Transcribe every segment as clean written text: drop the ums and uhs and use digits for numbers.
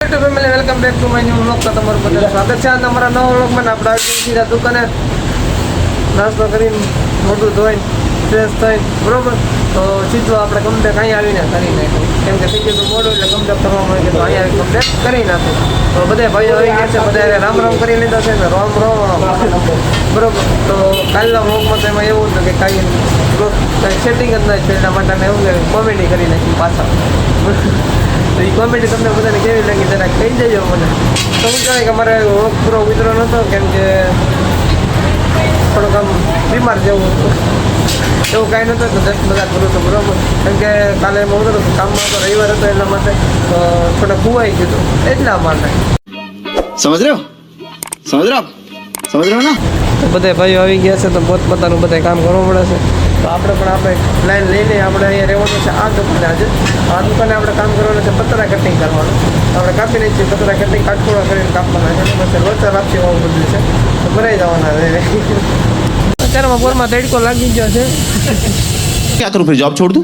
YouTube family welcome back to my new vlog. તો તમારું બધાનું સ્વાગત છે તમારા નવા વ્લોગમાં. આપણે આવી સીધા દુકાને નાસ્તો કરીને મોટું ધોઈને ફ્રેશ થઈને બરોબર. તો સીધું આપણે કમ્પ્લેટ અહીંયા આવીને કરી નાખ્યું, કેમ કે થઈ ગયું મોડું એટલે કમ્પ્લેટ કરવા મળે તો અહીંયા આવી કમ્પ્લેટ કરી નાખું. તો બધા ભાઈઓ આવી ગયા છે, બધા રામ રામ કરી લીધા છે ને રામ રામ બરોબર. તો કાલના વ્લોગમાં તો એમાં એવું હતું કે કાંઈ સેટિંગ જ નથી છે, એટલા માટે અમે એવું કે કોમેડી કરી નાખી પાછા. તો એ કોમેડી તમને બધાને કેવી લાગી જરા કહી દેજો મને. તો હું કહેવાય કે મારે વ્લોગ પૂરો ઉતરો નહોતો, કેમ કે થોડુંક આમ બીમાર જેવું હતું, એવું કાંઈ નહોતું તો જસ્ટ બધા કરું હતું બરાબર. કેમ કે કાલે એમાં ઉતરો કામમાં તો રવિવાર હતો એટલા માટે થોડુંક ખુવાઈ ગયું હતું એટલા માટે. સમજ રહ્યો ના? તો બધા ભાઈઓ આવી ગયા છે તો પોતપોતાનું બધા કામ કરવું પડે છે. તો આપણે પણ આપણે લાઈન લઈને આપણે અહીંયા રહેવાનું છે આ દુકાને. આજે આ દુકાને આપણે કામ કરવાનું છે પતરા કટિંગ કરવાનું. આપણે કાપી લઈએ છીએ પતરા કટિંગ કાટખોડા કરીને કાપવાના છે, પછી લોચા લાપસી હોવું બધું છે તો ભરાઈ જવાના છે. અત્યારમાં બોરમાં તડકો લાગી ગયો છે. क्या करूं फिर जॉब छोड़ दूं?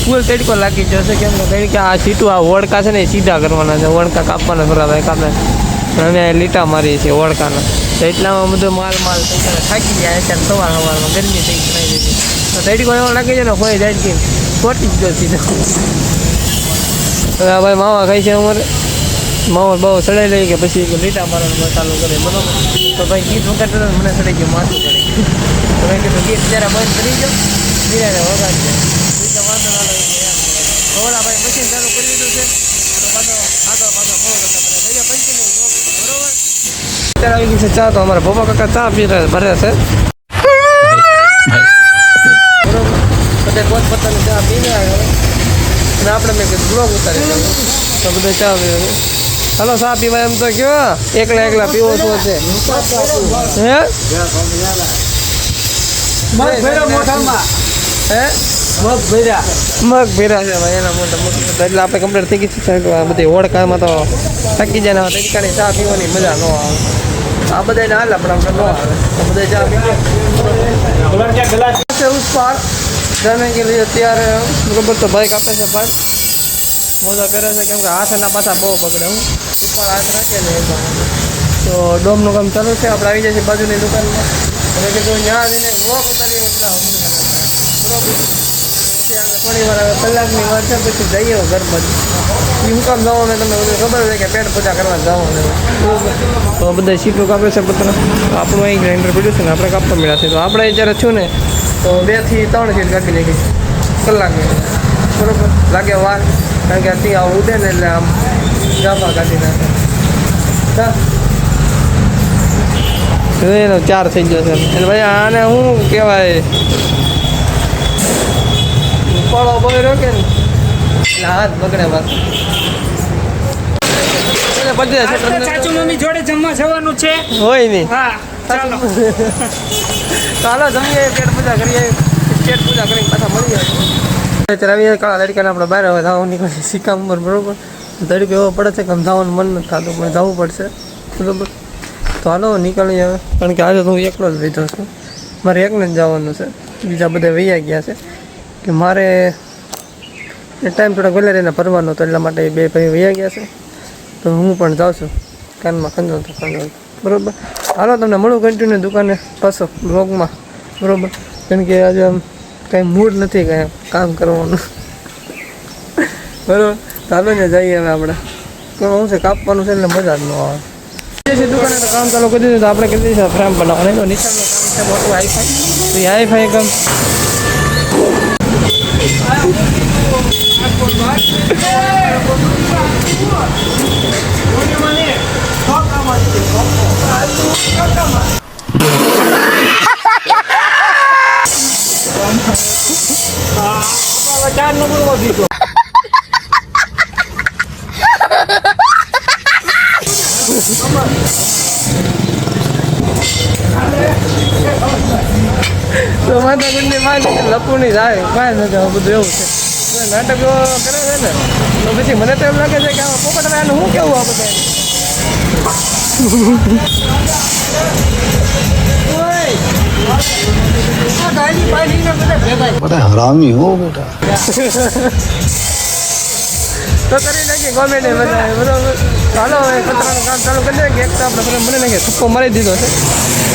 ફૂલ તડકો લાગી ગયો છે, કેમ કે આ સીટું આ વડકા છે ને એ સીધા કરવાના છે, વડકા કાપવાના થોડા ભાઈ કાપે અને લીટા મારીએ છીએ વડકાના. તો એટલામાં બધો માલ થાકી જાય અત્યારે સવારમાં ગરમી થઈ ગઈ તો તડકો એવો લાગે છે ને કોઈ જાય કે ખોટી જ ગયો સીધો. હવે આ ભાઈ માવા ખાઈ છે અમારે, માવા બહુ ચડાઈ લઈએ કે પછી લીટા મારવાનું ચાલુ કરે બરાબર. તો ભાઈ ગીત વગાડતો મને ચડાઈ ગયું માથું ચડી ગયું. તો મેં કીધું ગીત જરા બંધ કરી જાઓ, ધીરે વગાડજે બીજા વાંધો ના લાગે એમ. ઓલા ભાઈ મશીન ચાલુ કરી દીધું છે તો પાછો આગળ મોડો કરતા બધા કન્ટિન્યુ બરોબર. અત્યારે આવી ગઈ છે ચા, તો અમારા પપ્પા કાકા ચા ભરે છે બરોબર. બધા પોતપોતાની ચા પી રહ્યા અને આપણે મેં કીધું બ્લોગ ઉતારી દઉં તો બધા ચા પીવે. હાલો ચા પીવા એમ તો કયો એકલા પીવો છો છે હે મગ ભેરા છે ભાઈ એના મોટા મોટા. એટલે આપણે કમ્પ્લીટ થઈ ગઈ છે. બધી ઓળખામાં તો થાકી જાય ને તરીકાની ચા પીવાની મજા ન આવે. આ બધાને હાલ પણ આપણે ન આવે તો બધા ચા પીએ ઉસ પાર જાને કે લીધે ત્યારે બરોબર. તો ભાઈ કાપે છે પણ મોજા પહેરે છે, કેમ કે હાથના પાછા બહુ પકડે. હું ઉપર હાથ રાખે ને એકદમ. તો ડોમનું કામ ચાલુ છે, આપણે આવી જાય છે બાજુની દુકાનમાં અને કીધું ત્યાં જઈને વોક ઉતારીએ બરોબર. પછી આપણે થોડી વાર કલાકની વાર છે પછી જઈએ ઘર બાજુ. એ હું કામ જવાનું તમને બધું ખબર છે કે પેટ પૂજા કરવા જવાનું બરોબર. તો બધા સીટું કાપે છે પત્ર. આપણું અહીં ગ્રાઇન્ડર પડ્યું છે ને આપણે કાપવા મળ્યા છે. તો આપણે જ્યારે છું ને તો 2 થી 3 સીટ કાપી નાખી કલાકની બરોબર. લાગે વાર, કારણ કે ત્યાં ઉડે ને એટલે આમ ગાભા કાઢી નાખે. એનો 4 થઈ ગયો છે એટલે ભાઈ આને શું કહેવાય ફળો બગડ્યો કે ને એટલે હાથ બગડે બસ. ચાચુ મમ્મી જોડે જમવા જવાનું છે હોય નહીં. હા ચાલો ચાલો જમીએ, પેટ પૂજા કરીએ, પેટ પૂજા કરીને પાછા મળીએ. અત્યારે આવીએ કાળા લડકાને આપણે બહાર હવે જવાનું નીકળીએ સિક્કા ઉપર બરોબર. તડકો એવો પડે છે કે આમ જવાનું મન નથી થતું પણ જવું પડશે બરોબર. તો હાલો નીકળીએ હવે, કારણ કે આજે તો હું એકલો જ બેઠો છું. મારે એકને જ જવાનું છે, બીજા બધા વૈયા ગયા છે કે મારે ટાઈમ થોડા વહેલા રહીને ભરવાનો હતો એટલા માટે 2 ભાઈ વૈયા ગયા છે. તો હું પણ જાઉં છું કાનમાં ખંજો બરોબર. હાલો તમને મળું કન્ટિન્યુ દુકાને પાછો બ્લોગમાં બરોબર. કેમ કે આજે આમ કાંઈ મૂડ નથી કાંઈ કામ કરવાનું બરોબર. ચાલો ને જઈએ હવે આપણે. શું છે કાપવાનું છે એટલે મજા જ ન આવે. દુકાને તો કામ ચાલુ કરી દીધું તો આપણે કરી દીધું ફ્રેમ બનાવવાનું. તો નિશાનનું કામ છે મોટું હાઈફાઈ. તો એ હાઈફાઈ કામ તો માતા ગુંડી માની લપુની જાય કાંઈ નથી બધું એવું છે. નાટકો કરે છે ને તો પછી મને તો એમ લાગે છે કે આમાં પોપટ આનું શું કેવું આ બધા बड़ा हरामी हो बेटा। તો કરી નાખીએ કોમેડી બધા બરાબર. ચાલો હવે કચરાનું કામ ચાલુ કરી દઈએ. એક તો આપણે ફ્રેમ બની નાખીએ, થપ્પો મારી દીધો છે.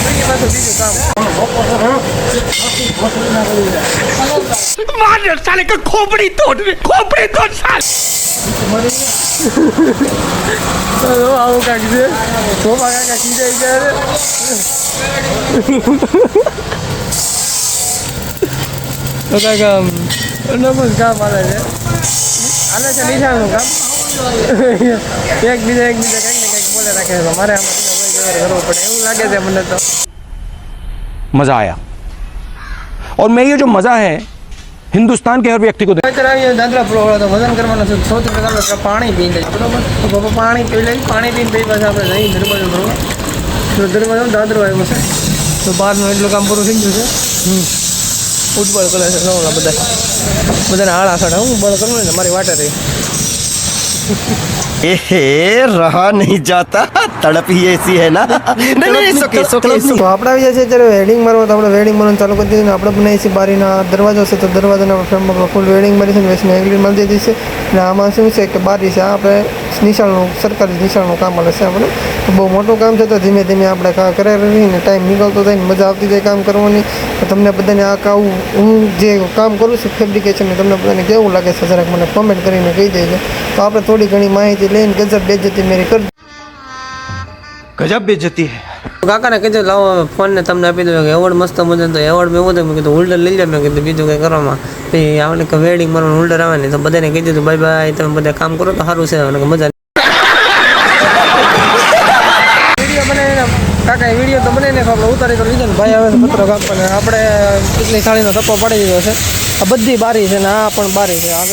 પછી પાછું બીજું કામ. તો આવું કાંક છે. સોફા કાકા ખીજાઈ ગયા છે. તો કાકા નવું કામ હાલે છે. હાલે છે નિશાળનું કામ. એકબીજા કંઈક ને કંઈક બોલે રાખે છે. મારે આમાં કરવું પડે એવું લાગે છે મને તો. मजा आया और मैं ये जो मजा है हिंदुस्तान के हर व्यक्ति को દાદરા પ્રોગ્રામ તો વજન કરવાનો છે. સૌથી પહેલાં આપણે પાણી પી લઈએ બરોબર. તો બાપા પાણી પી લઈએ. પાણી પીને પછી પાછા આપણે જઈએ દરવાજો ભરવા. તો દરવાજો દાદરો આવ્યો છે. તો બહારનું એટલું કામ પૂરું થઈ ગયું છે. ફૂટબોલ કરે છે નવલા બધાને આળા ખાડા. હું બળ કરું ને મારી વાટે રહી. रहा नहीं जाता तड़प ही ऐसी है ना नहीं તો આપણે આવી જાય છે અત્યારે વેડિંગ મારવા. તો આપણે વેડિંગ મારવાનું ચાલુ કરી દીધું ને આપણે બનાવીએ છીએ બારીના દરવાજો છે. તો દરવાજાના ફ્રેમમાં આપણે ફૂલ વેડિંગ મારી છે ને વેચને એગ્રી મારી દીધી છે. અને આમાં શું છે કે બારી છે. આ આપણે નિશાળનું સરકારી નિશાળનું કામ મળે છે આપણે. તો બહુ મોટું કામ છે. તો ધીમે ધીમે આપણે કરે રહીને ટાઈમ નીકળતો થાય ને મજા આવતી જાય કામ કરવાની. તો તમને બધાને આ કામ હું જે કામ કરું છું ફેબ્રિકેશનને તમને બધાને કેવું લાગે છે જરાક મને કોમેન્ટ કરીને કહી દેજો. તો આપણે થોડી ઘણી માહિતી લઈને ગજબ બેઇજ્જતી મેરી કરી. गजब बेइज्जती है. કાકાને કીધું લાવો ફોન ને તમને આપી દઉં કે એવોર્ડ મસ્ત મજાનો. તો એવોર્ડ મેં એવું મેં કીધું હોલ્ડર લઈ લે. મેં કીધું બીજું કંઈ કરવામાં પછી આપણે કે વેડિંગ મારવાનું હોલ્ડર આવે ને. તો બધાને કહી દીધું બાય બાય, તમે બધા કામ કરો તો સારું છે અને મજા. વિડીયો બનાવીને કાકાએ વિડીયો તો બનાવીને આપણે ઉતારી તો લીધો ને ભાઈ આવે પત્રો કાપવાને. આપણે કેટલી થાળીનો ધપ્પો પાડી દીધો છે. આ બધી બારી છે ને આ પણ બારી છે. આ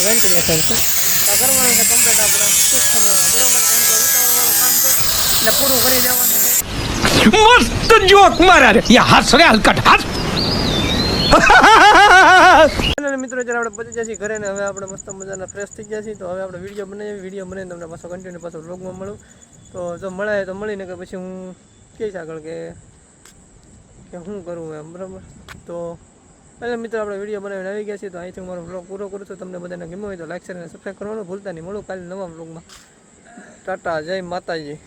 વેન્ટિલેશન છે. આ કરવાનું છે કમ્પ્લીટ આપણે ટૂંક સમયમાં બરોબર. કેમ કે ઉતાવળવાળું કામ છે એટલે પૂરું કરી દેવાનું છે. मस्त जोक मारा रे ये हंस रे हलकट हंस. મિત્રો જ્યારે આપણે પહોંચી જઈએ ઘરે ને હવે આપણે મસ્ત મજાના ફ્રેશ થઈ ગયા છીએ. તો હવે આપણે વિડીયો બનાવીએ. વિડીયો બનાવીને તમને પાછો કન્ટિન્યુ પાછો વ્લોગમાં મળું. તો જો મળે તો મળીને કે પછી હું કહીશ આગળ કે શું કરવું એમ બરાબર. તો એટલે મિત્રો આપણે વિડીયો બનાવીને આવી ગયા છીએ. તો અહીંથી હું મારો વ્લોગ પૂરો કરું છું. તમને બધાને ગમ્યો હોય તો લાઈક શેર અને સબસ્ક્રાઈબ કરવાનું ભૂલતા નહીં. મળું કાલે નવા વ્લોગમાં. ટાટા, જય માતાજી.